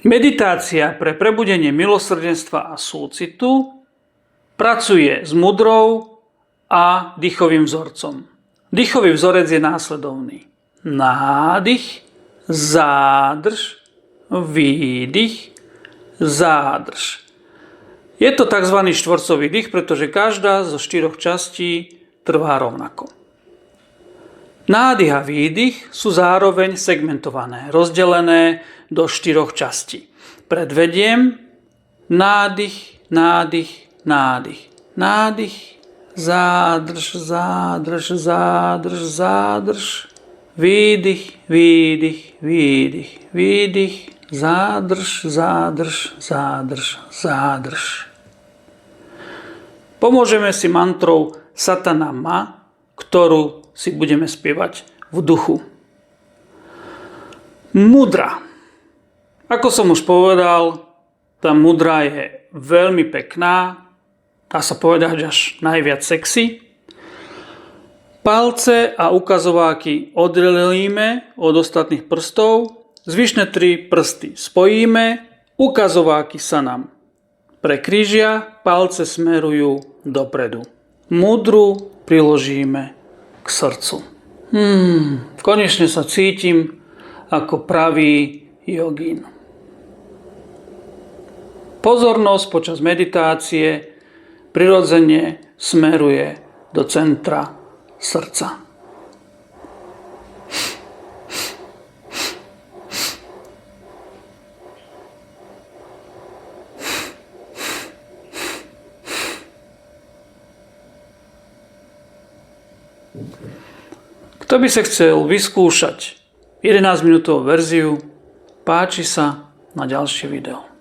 Meditácia pre prebudenie milosrdenstva a súcitu pracuje s mudrou a dýchovým vzorcom. Dýchový vzorec je následovný. Nádych, zádrž, výdych, zádrž. Je to tzv. Štvorcový dých, pretože každá zo 4 častí trvá rovnako. Nádych a výdych sú zároveň segmentované, rozdelené do 4 častí. Predvediem nádych, nádych, nádych, nádych, zádrž, zádrž, zádrž, zádrž, výdych, výdych, výdych, výdych, zádrž, zádrž, zádrž, zádrž. Pomôžeme si mantrou Satanama, ktorú si budeme spievať v duchu. Mudra. Ako som už povedal, tá mudra je veľmi pekná, dá sa povedať až najviac sexy. Palce a ukazováky oddelíme od ostatných prstov, zvyšné 3 prsty spojíme, ukazováky sa nám prekrížia, palce smerujú dopredu. Mudru priložíme k srdcu. Konečne sa cítim ako pravý jogín. Pozornosť počas meditácie prirodzene smeruje do centra srdca. Kto by sa chcel vyskúšať 11-minútovú verziu, páči sa na ďalšie video.